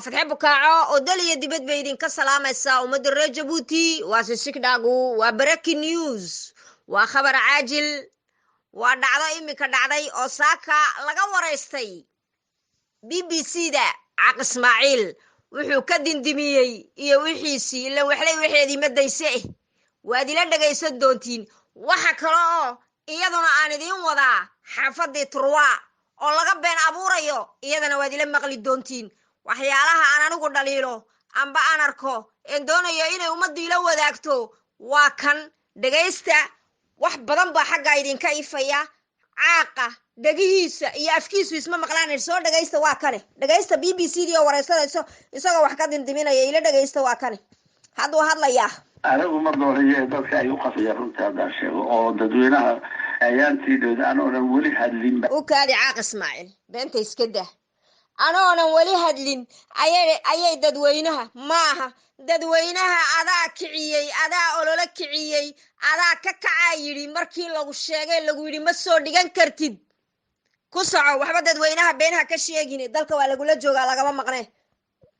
وفتح بكاعو ودلي دبت بيدين كسلام السا ومدر جيبوتي واسسك داغو وبريكي نيوز وخبر عاجل ودعدا إميكا دعداي أوساكا لغا وريستي BBC دا عاق إسماعيل وحو كدين دميي إيا وحيسي إلا وحلي وحيدي مدايسيه وادي لدغايسا دونتين waxa kale oo iyaduna aan idin wadaa xaafadii Turwa oo laga been abuurayo iyadana waad ila maqli doontiin waxyaalaha aan anigu dhaliilo amba aan arko in doonayo inay ummaddu ila wadaagto waa kan dhageysta wax badan baa xagga idinka ifaya caaqa dhagihiisa iyo afkiisu isma maqlaan soo dhageysta waa kane dhageysta BBC oo wareysanayso isagoo wax ka dindiminaya ila dhageysta waa kane hadduu hadlayaa anigu ma doonayo dadka ay u qasayaan runta hadda sheego oo dadweynaha ayaantiidooda aanoonan weli hadlinba u kaadi caaq Ismaaciil beenta iska dah aanoonan weli hadlin ayay dadweynaha maaha dadweynaha adaa kiciyay adaa olole kiciyay adaa ka kacay yiri markii lagu sheegay lagu yiri ma soo dhigan kartid ku soco waxba dadweynaha beenha ka sheegin dalka waa lagu la joogaa lagama maqnay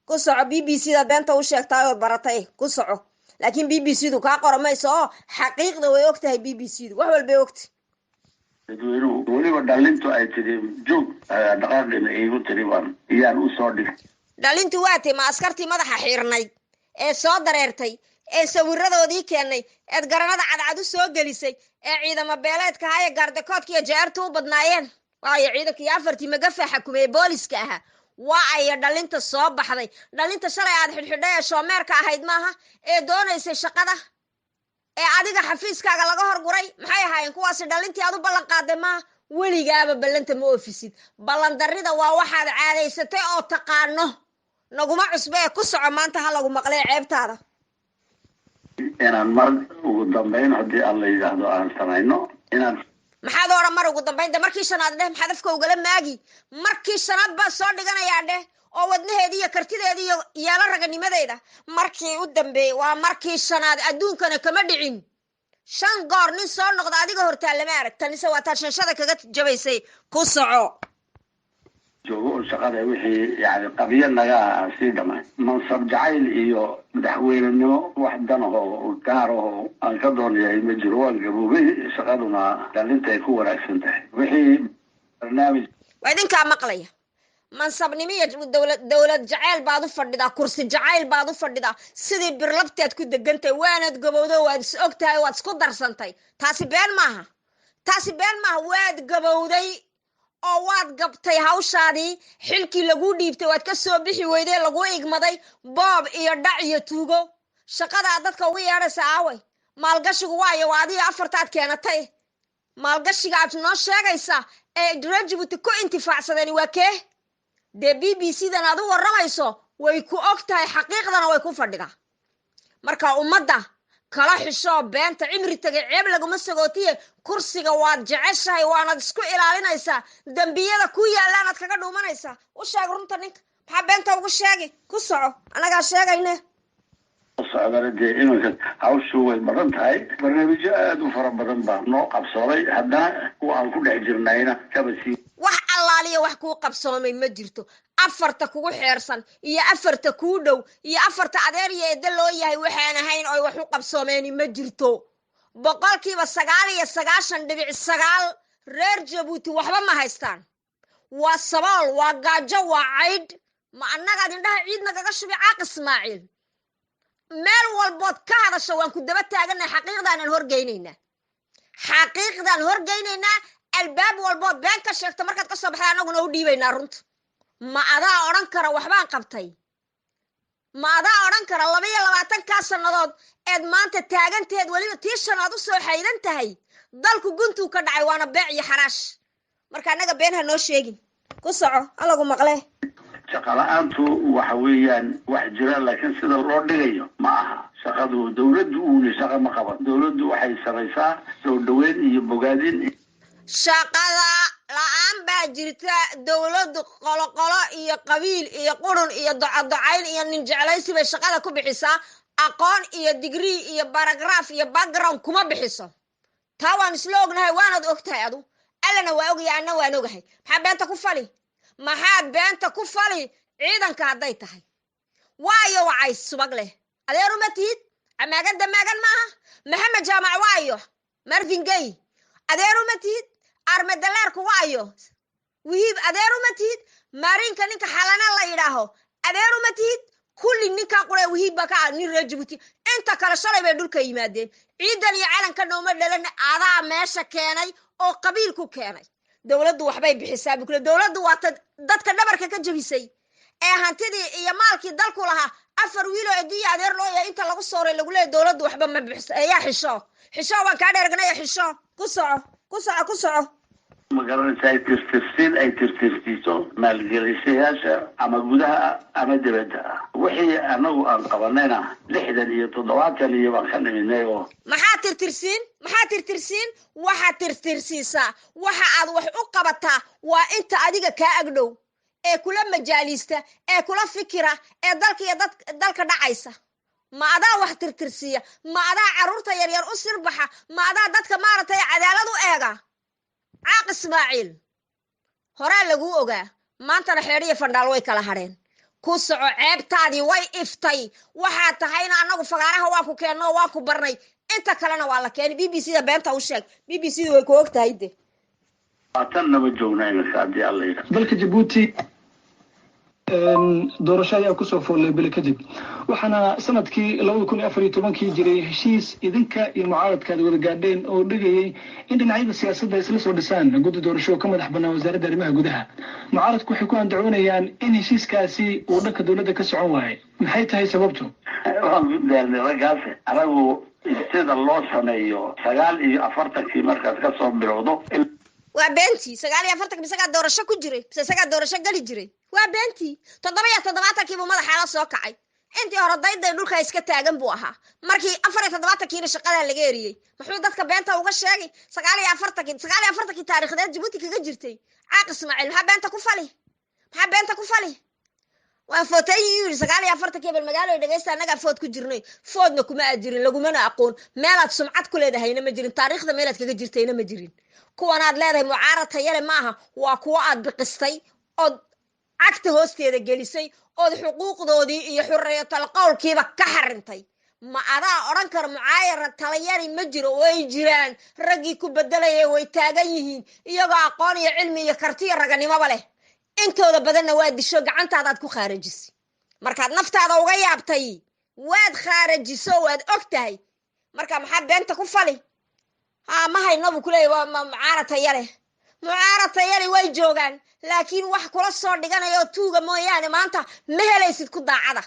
ku soco BBC da beenta u sheegtay oo baratay ku soco laakiin BBC du ka qoramayso xaqiiqda way ogtahay BBC du wax walba ogtahay dadweynuhu weliba dhalintu ay tiri joog dhaqaaqina iigu tiri baan iyaan u soo dhig dhalintu waatay ma askartii madaxa xiirnay ee soo dareertay ee sawiradoodii keenay ee garanada cadcad u soo gelisay ee ciidamo beeleedka haya gaardakoodka iyo jeertu u badnaayeen waayo ciidankii afartii magafa xakumay booliska aha waa ay dhalinta soo baxday dhalinta shalay aad xidhxidhay ee shoomeerka ahayd maaha ee doonaysay shaqada ee adiga xafiiskaaga laga horguray maxay ahaayeen kuwaasi dhalintii aad u ballan qaaday maaha weligaaba ballanta ma oofisid ballan darrida waa waxaad caadaysatay oo taqaano naguma cusbe ee ku soco maanta ha lagu maqlay ceebtaada inaan mar ugu dambayn haddii aan la yidhaahdo aan samayno inaan maxaad oran mar ugu dambaynta markii shanaad dheh maxaad afka ugala maagi markii shanaad baa soo dhiganayaa dheh oo wadnaheedii iyo kartideedii iyo yeelo raganimadeeda markii u dambeeyey waa markii shanaad adduunkana kama dhicin 5 goor nin soo noqda adiga hortaa lama arag tanise waa taa shanshada kaga jabaysay ku soco joogo shaqada wixii yani qabiya naga sii dhamay mansab jacayl iyo madaxweynenimo wax dan oo gaar oo aan ka doonayaa ma jiro waan gaboobay shaqaduna dhalinta ay ku wanaagsan tahay wixii barnaamij waa idinkaa maqlaya mansabnimo iyo dowlad jacayl baad u fadhidaa kursi jacayl baad u fadhidaa sidii birlabteed ku degantay waanad gabowdo waad is ogtahay waad isku darsantay taasi been maaha waad gabowday oo waad gabtay hawshaadii xilkii lagu dhiibtay waad ka soo bixi weyday lagu igmaday boob iyo dhac iyo tuugo shaqada dadka ugu yeedhaysa aaway maalgashigu waayo waa adiga afartaad keenatay maalgashiga aad noo sheegaysa ee Djibouti ku intifaacsadeen waa kee dee BBC dan aad u waramayso way ku ogtahay xaqiiqdana way ku fadhidaa marka ummadda kala xisho beenta cimri tagay ceeb laguma sagootiye kursiga waad jeceshahay waanad isku ilaalinaysaa dambiyada ku yaalaanad kaga dhuumanaysaa u sheeg runta ninka maxaa beenta ugu sheegi ku soco anagaa sheegayne socdaalada iminka hawshu way badan tahay barnaamijyo aad u fara badan baa noo qabsooday haddana kuwa aan ku dhex jirnayna kaba sii wax allaaliya wax kuu qabsoomay ma jirto afarta kugu xeersan iyo afarta kuu dhow iyo afarta adeer iyo eedda loo yahay waxaan ahayn oo wax u qabsoomeeni ma jirto 99.9 reer Djibouti waxba ma haystaan waa sabool waa gaajo waa cayd ma annaga indhaha ciidna kaga shubi caaq Ismaaciil meel walbood ka hadasho waan ku daba taaganay xaqiiqdan horgeynaynaa albaab walbood been ka sheegto markaad ka soo baxday anaguna u dhiibaynaa runta ma adaa odhan kara waxbaan qabtay ma adaa odhan kara 22 sannadood eed maanta taaganteed weliba tii shanaad u soo xaydan tahay dalku guntuu ka dhacay waana beec iyo xaraash marka anaga been ha noo sheegin ku soco alagu maqle shaqala'aantu waxa weeyaan wax jira laakiin sida loo dhigayo ma aha shaqadu dawladdu uuna shaqa ma qaban dawladdu waxay samaysaa soo dhaweyn iyo bogaadin shaqada la'aan baa jirta dawladdu qolo iyo qabiil iyo qurun iyo docayn iyo nin jeclaysi bay shaqada ku bixisaa aqoon iyo degree iyo paragraph iyo background kuma bixiso taa waan isla ognahay waanad ogtahay adu allana waa ogyahay anna waan ogahay maxaa beenta ku fali ciidanka hadday tahay waayo wacay subag leh adeeru ma tihid amaagan damaagan maaha maxamed jaamac waayo marvin gay adeeru ma tihid armedaleerku waayo wihiib adeeru ma tihid maarinka ninka xalana la yidhaaho adeeru ma tihid kulli ninka qure wihiib baa ka nin reer Djibouti inta kale shalay bay dhulka yimaadeen ciidan iyo calanka nooma dhalan adaa meesha keenay oo qabiilku keenay dawladdu waxbay bixisaa bukle dawladdu waa dadka dhabarka ka jabisay ee hantidii iyo maalkii dalku lahaa afar wiil oo adiya adeer loo yahay inta lagu sooray lagu leeyahay dawladdu waxba ma bixisa ayaa xisho waan ka dheergnay xisho ku soco magaranaysa ay tirtirsiiso maalgeliyayaasha ama gudaha ama dibadda wixii anagu aan qabanayna 60 iyo 70 iyo baan ka niminay oo maxaa tirtirsiin waxa tirtirsiisa waxa aad wax u qabataa waa inta adiga ka agdhow ee kula majaalista ee kula fikira ee dalka dhacaysa ma adaa wax tirtirsiya ma adaa caruurta yaryar u sirbaxa ma adaa dadka maartay cadaalad u eega caaq Ismaaciil hore lagu ogaa maanta xeeriye fandhaal way kala hareen ku soco ceebtaadii way iftay waxa tahayna anagu fagaaraha waa ku keenno waa ku barnay inta kalena waa la keenay BBC da beenta u sheeg BBC way ku ogtahay de atanna ma joognayna saadi Allah dalka Djibouti doorasho ayaa ku soo foolay bil kadib waxaana sanadkii 2014 jiray heshiis idinka iyo mucaaradka wada gaadheen oo dhigayay in dhinacyada siyaasadda isla soo dhisaan guddi doorasho ka madax bannaan wasaaradda arrimaha gudaha mucaaradku waxay ku andacoonayaan in heshiiskaasi uu dhanka dawladda ka socon waayay maxay tahay sababtu ragaas anagu sida loo sameeyo 49 markaas ka soo bilowdo waa beenti 49 bisaga doorasho ku jiray bisaga doorasho gali jiray waa beenti 77 buu madaxa la soo kacay intii hore dayday dhulka iska taagan buu ahaa markii 74 shaqada laga eriyay muxuu dadka beenta uga sheegay 49 taariikhdeed Djibouti kaga jirtay caaq Ismaaciil maxaa beenta ku fali waa footay 49 bal magaalo dhageysta anaga food ku jirnay foodna kuma ajirin lagumana aqoon meelaad sumcad ku leedahayna ma jirin taariikhda meelaad kaga jirtayna ma jirin kuwan aad leedahay mucaarad tayale maaha waa kuwa aad biqistay oo cagta hoosteeda gelisay oo xuquuqdoodii iyo xurriyatul qowlkiiba ka xarintay ma adaa oran kar mucaayara talayari ma jiro way jiraan ragii ku bedelayay way taagan yihiin iyagoo aqoon iyo cilmi iyo karti iyo raganimo leh intooda badanna waa disho gacantaadaad ku khaarajisay markaad naftaada uga yaabtay waad khaarajiso waad ogtahay marka maxaa beenta ku fali ma hayno kulay waa mucaarad tayale way joogan laakiin wax kula soo dhiganayo tuuga mooyaane maanta ma helaysid ku daacada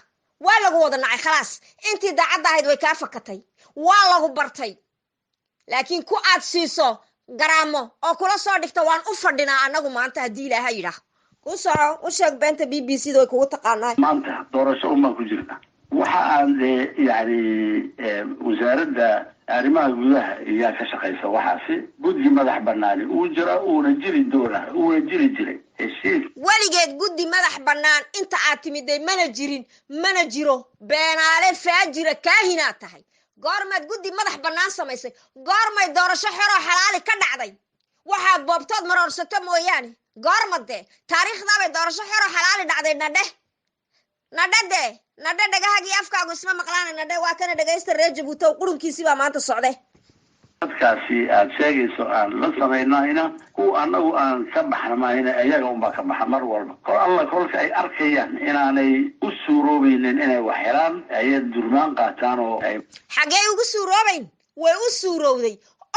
waa lagu wada nacay khalaas intii daacada ahayd way ka fakatay waa lagu bartay laakiin ku aad siiso garaamo oo kula soo dhigta waan u fadhinaa anagu maanta hadii Ilaahay yiraahdo ku soo u sheeg beenta BBC da way kugu taqaanay maanta doorasho uma ku jirta waxa aan yaani wasaaradda arrimaha gudaha iyo ka shaqeysa waxaasi guddi madax bannaan uu jira oo jiri jiray heshiis waligeed guddi madax bannaan inta aad timiday mana jiro beenaale faajira kaahina tahay goormaad guddi madax bannaan samaysay goormay doorasho xor oo xalaal ka dhacday waxaad boobtood marorsato mooyaane goormade taariikhda bay doorasho xor oo xalaal dhacday nadhe dhagahagi afkaagu isma maqlaan nadhe waa kana dhageysta reer Djibouti qurunkiisi baa maanta socday dadkaasi aad sheegayso aan la sameynayna ku anagu aan ka baxnamayna ayaga uma ka baxa mar walba kolka ay arkayaan inaanay u suuroobaynin inay wax helaan ay durmaan qaataan oo ay xagee ugu suuroobayn way u suurowday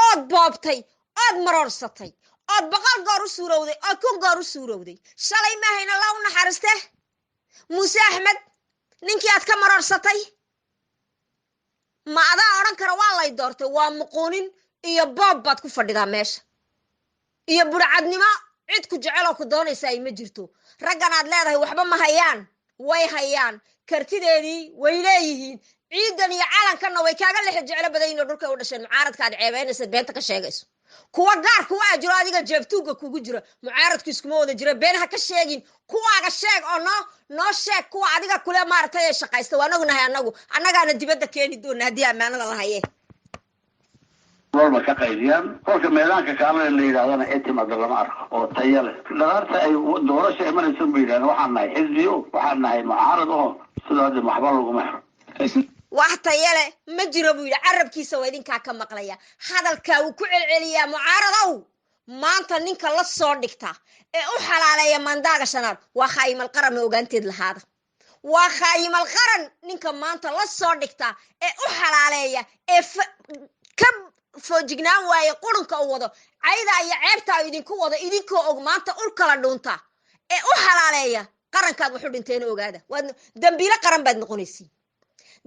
ood boobtay ood marorsatay ood 100 goor u suurowday ood 100 goor u suurowday shalay ma hayna la u naxariiste Muuse Ahmed ninkii aad ka marorsatay ma adaa oran kara waa lay doortay waa muquunin iyo boob baad ku fadhidaa meesha iyo burcadnimo cid ku jecel oo ku doonaysa ay ma jirto raggan aad leedahay waxba ma hayaan way hayaan kartideedii way leeyihiin ciidan iyo calankanna way kaaga leex jecel badayna dhulka u dhasheen mucaaradka aad ceebeynaysa beenta ka sheegayso kuwa gaar kuwa ajiro adiga jeebtuuga kugu jira mucaaradku iskuma wada jira beenaha ka sheegin kuwaaga sheeg oo noo sheeg kuwa adiga kule maartay ee shaqaysta waan ognahay annagaana dibadda keeni doona haddii ammaanada la haye walba ka qaydiyaan kolka meedaanka kaalada la yidhahdana etimada lama arko oo tayo leh dhalaarta ay doorasho imanaysa bay yidhahdaan waxaan nahay xisbiyo waxaan nahay mucaarad oo sidaas maxba lagu maxro wax tayale ma jiro buu yidhi carabkiisa waa idinkaa ka maqlaya hadalkaa uu ku celceliyaa mucaaradow maanta ninka la soo dhigta ee u xalaaleeya mandaaga shanaad waa khaayimal qaran ma ogaanteed lahaada waa khaayimal qaran ninka maanta la soo dhigta ee u xalaaleeya ee ka foojignaan waaye qurunka u wado cayda iyo ceebtaa idinku wado idinkoo og maanta ul kala dhuunta ee u xalaaleeya qarankaad waxu dhinteena ogaada waad dambiile qaran baad noqonaysiin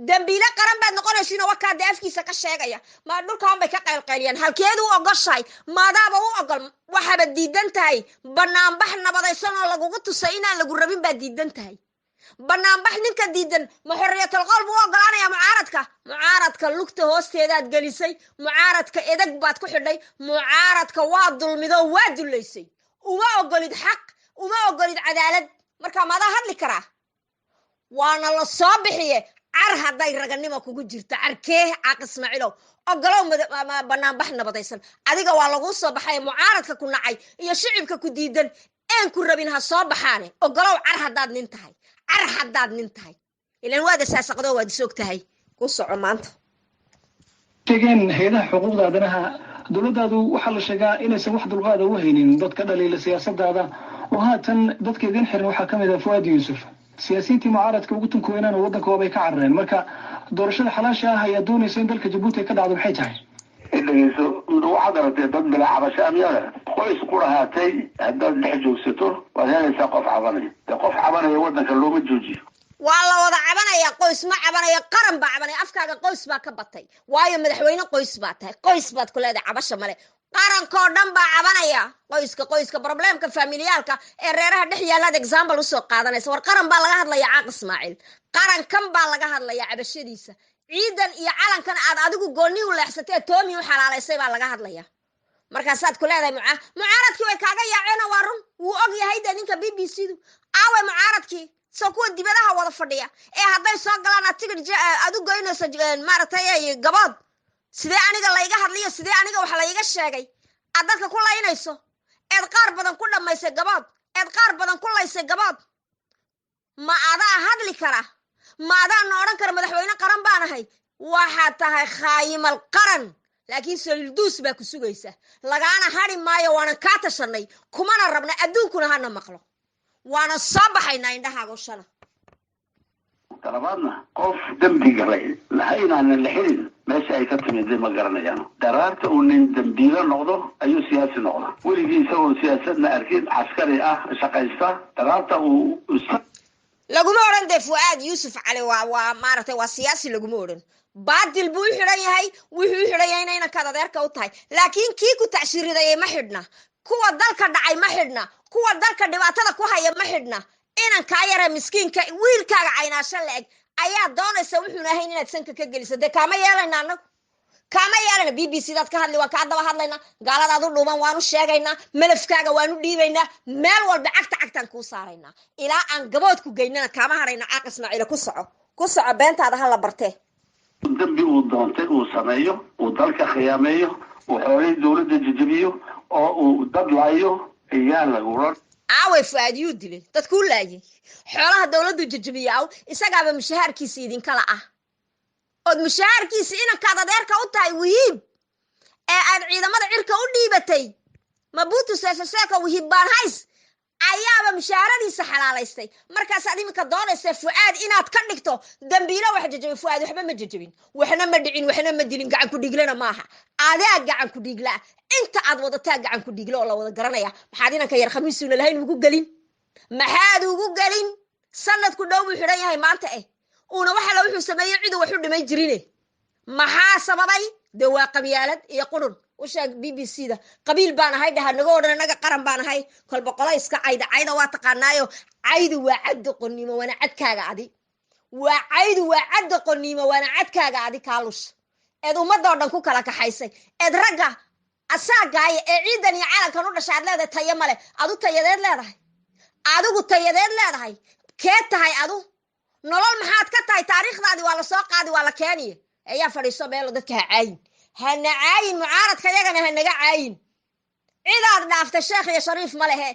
dambiile qaran baad noqonaysiinoo wakaa dee afkiisa ka sheegaya ma dhulkaan bay ka qaylqayliyaan halkeedu u ogoshahay maadaaba u ogol waxaaba diidan tahay banaanbax nabadaysan oo lagugu tusay inaan lagu rabin baad diidan tahay banaanbax ninka diidan ma xorriyatul qowl buu ogolaanaya mucaaradka lugta hoosteedaad gelisay mucaaradka edeg baad ku xidhay mucaaradka waa dulmido waa dullaysay uma ogolid xaq uma ogolid cadaalad markaa maadaa hadli karaa waana la soo bixiye car hadday raganimo kugu jirto carkee caaq ismaaciilow ogolow banaanbax nabadaysan adiga waa laguu soo baxay mucaaradka ku nacay iyo shicibka ku diidan een ku rabin ha soo baxaane ogolow car haddaad nin tahay ilan waad asaasaqdo waad isog tahay ku soco maanta sheegeen hay'adaha xuquuqda aadanaha dowladdaadu waxaa la sheegaa inaysan wax dulqaada u haynin dadka dhaliila siyaasadaada oo haatan dadka idin xiran waxaa ka mid ah Fuad Yuusuf siyaasiyiintii mucaaradka ugu tunkoonaan waddanka way ka carareen marka doorashada xalaasha ah ayaa doonaysa in dalka Djibouti ka dhacdo maxay tahay dhageyso waxaad aragtay dad bila cabasho amyada qoys ku lahaatay haddaad dhex joogsato waad helaysaa qof cabanaya dee qof cabanaya waddanka looma joojiyo waa la wada cabanaya qoys ma cabanaya qaran baa cabanaya afkaaga qoys baa ka batay waayo madaxweyne qoys baa tahay qoys baad ku leedahay cabasho male qarankoo dhan baa cabanaya qoyska problemka familiyaalka ee reeraha dhex yaalaad example usoo qaadanaysa war qaran baa laga hadlaya caaq ismaaciil qarankan baa laga hadlaya cabashadiisa ciidan iyo calankan aad adigu goonni u leexsatay toomi u xalaalaysay baa laga hadlaya markaasaad ku leedahay mucaaradkii way kaaga yaaceen waa run wuu og yahay de ninka BBC-du aawe mucaaradkii soo kuwa dibadaha wada fadhiya ee hadday soo galaan atigid aad u goynayso maaragtay gabood sidee aniga layga hadliyo sidee aniga wax layga sheegay aad dadka ku laynayso eed qaar badan ku dhammaysay gabood eed qaar badan ku laysay gabood ma adaa hadli kara ma adaana odhan kara madaxweyne qaran baan ahay waxaad tahay khaayimal qaran laakiin saliilduus baa ku sugaysa lagaana hadhi maayo waanan kaa tashanay kumana rabna adduunkuna hana maqlo waana soo baxaynaa indhahaago shana talabaadna qof dembi galay lahaynaanan la xilin meesha ay ka timid ma garanayaan daraarta uu nin dambiilo noqdo ayuu siyaasi noqda weligii isagoo siyaasadna arkin caskari ah shaqaysta daraarta uu laguma odhan dee Fuad Yuusuf cali waa maaragtay waa siyaasi laguma odhan baadil buu u xidhan yahay wuxuu u xidhan yahay inayna kaad adeerka u tahay laakiin kii ku tacshiriday ma xidhna kuwa dalka dhacay ma xidhna kuwa dalka dhibaatada ku haya ma xidhna inan kaa yara miskiinka wiilkaaga caynaasho la-eg ayaa doonaysa wuxuuna ahayn inaad sanka ka geliso dee kaama yeelayna anagu kaama yeelayna BBC daad ka hadli waan kaa daba hadlaynaa gaaladaad u dhuuban waanu sheegaynaa malafkaaga waanu dhiibaynaa meel walba cagtaan kuu saaraynaa ilaa aan gabood ku geynana kaama hadhayna caaq ismaaciile ku soco beentaada hala bartee dambi uu doontay uu sameeyo uu dalka khiyaameeyo uu xoolihii dowladda jajabiyo oo uu dad laayo ayaa lagula aaway Fuad yuu dilay dadkuu laayay xoolaha dowladdu jajabiya aw isagaaba mushaharkiisa idinkala ah ood mushaharkiisa inankaad adeerka u tahay wihiib ee aad ciidamada cirka u dhiibatay mabuutu seefeseeka wihiib baan hays ayaaba mushaharadiisa xalaalaystay markaasaad iminka doonaysa Fuad inaad ka dhigto dambiilo wax jajabay Fuad waxba ma jajabin waxna ma dhicin waxna ma dilin gacan ku dhiglana maaha adaa gacan ku dhigla inta aad wadataa gacan ku dhiglo oo la wada garanaya maxaad inanka yar khamiisuuna lahayn ugu gelin maxaad ugu gelin sanadku dhow buu xidhan yahay maanta uuna waxa la wuxuu sameeyay cidu wax u dhimay jirine maxaa sababay de waa qabyaalad iyo qurun u sheeg BBC-da qabiil baan ahay dhaha naga odhan anaga qaran baan ahay kolba qolayska cayda waa taqaanaayo caydu waa cad qonnimo waana cadkaaga adi waa caydu waa cad qonnimo waana cadkaaga adi kaalush eed ummadoo dhan ku kala kaxaysay eed ragga asaagaaya ee ciidan iyo calankan u dhashaad leedahay tayo male adu tayadeed leedahay adigu tayadeed leedahay kee tahay adu nolol maxaad ka tahay taariikhdaadii waa la soo qaadi waa la keeniye ayaa fadhiiso meelo dadka hana caayin mucaaradka yagana hanaga caayin cidaad dhaaftay sheekh iyo shariif ma lehe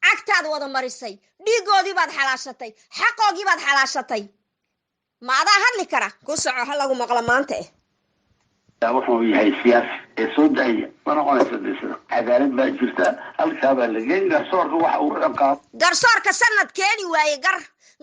cagtaad wada marisay dhiigoodii baad xalaashatay xaqoogii baad xalaashatay ما هذا هذا كرا كوسع هلا قوم مقلة ما أنت wuxuu yahay siyaasi ee soo daaya mana qonaysa dhisada cadaalad baa jirta halkaaba la geyn garsoorka waxa uu ciqaab garsoorka sanad keeni waaye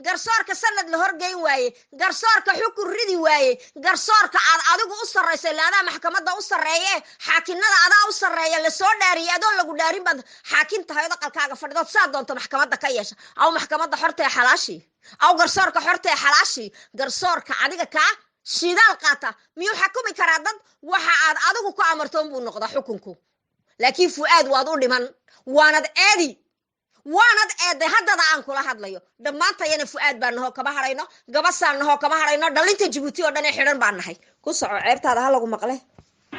garsoorka sanad la horgeyn waaye garsoorka xukun ridi waaye garsoorka aad adigu u sarreysay laada maxkamadda u sarreeye xaakinada adaa u sarreeya la soo dhaariyay adoon lagu dhaarin bad xaakin tahay aqalkaaga fadhidood saa doonto maxkamadda ka yeesha aw maxkamadda xorta ee xalaashi aw garsoorka xorta ee xalaashi garsoorka adiga ka shidaal qaata miyuu xukumi karaa dad waxa aad adigu ku amartoon buu noqdaa xukunku laakiin fuaad waad u dhiman waanad eeday haddada aan kula hadlayo dhammaantayana fuaad baan naho kama harayno gabasaan naho kama harayno dhalinta Djibouti oo dhan ee xidhan baan nahay ku soco ceebtaada ha lagu maqle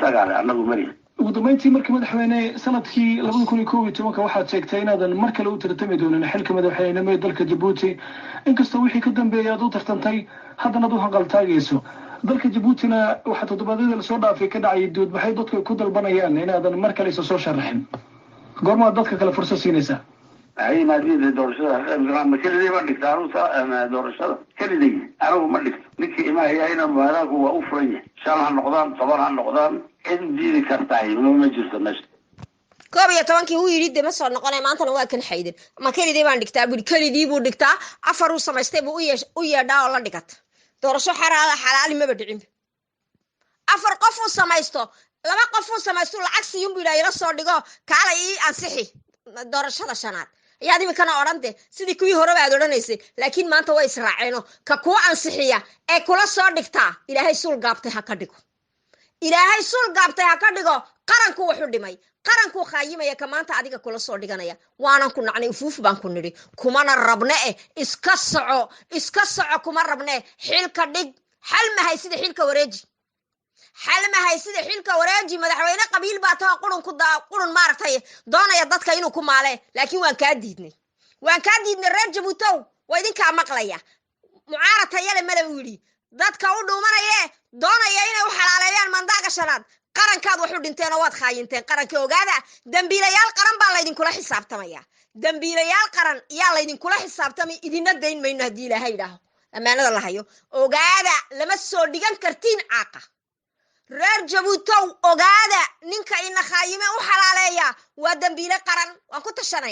sagaal anagu mari ugu dambeyntii markii madaxweyne sanadkii 2011 waxaad sheegtay inaadan mar kale u tartami doonin xilka madaxweynenimo ee dalka Djibouti inkastoo wixii ka dambeeyay aad u tartantay haddana aad u hanqaltaagayso dalka Djiboutina waxa toddobaadada la soo dhaafay ka dhacay dood waxay dadku ku dalbanayaan inaadan mar kale soo sharaxin goorma dadka kale fursad siinaysa ay maadida doorashada ma kaliya ma dhigtaan doorashada kaliya anigu ma dhigto ninkii imaayayna maadaama waa u furan yahay shan noqdaan toban noqdaan in diidi kartaa ma jirto meesha 12 uu yiri dema soo noqonay maantana waa kan xaydin ma kaliya baan dhigtaa kalidii buu dhigtaa afar uu samaystay buu u yeedhaa oo la dhigata doorasho xalaal ma badhicin afar qof uu samaysto laba qof uu samaysto lacag siiyun buu ilaa soo dhigo kala ii ansixi doorashada shanaad yaadi ma kana orante sidii kuwii hore baad oranaysay laakiin maanta way israaceeno ka ku ansixiya ee kula soo dhigtaa ilaahay sul gaabtay ha ka dhigo ilaahay sul gaabtay ha ka dhigo qaranku wuxuu dhimay qaranku qaayimaya ka maanta adiga kula soo dhiganaya waanan ku nacnay ufuuf baan ku niri kumana rabne iska soco kuma rabne xilka dhig xal ma haysida xilka wareeji madaxweyne qabiil baa taa qurun maartay doonaya dadka inuu ku maale laakiin waan ka diidnay reer Djibouti waa idinka maqlaya mucaarata yale mala wili dadka u dhuumanaya doonaya inay u xalaaleeyaan mandaaga shanaad qarankaad wuxuu dhinteen oo waad khaayinteen qaranka ogaada dambiilayaal qaran baa laydin kula xisaabtamaya dambiilayaal qaran yaa laydin kula xisaabtamay idina dayn mayno hadii ilaahay yiraahdo amaanada la hayo ogaada lama soo dhigan kartiin caaqa reer Djibouti ogaada ninka ina khaayime u xalaaleeya waa dambiile qaran waan ku tashanay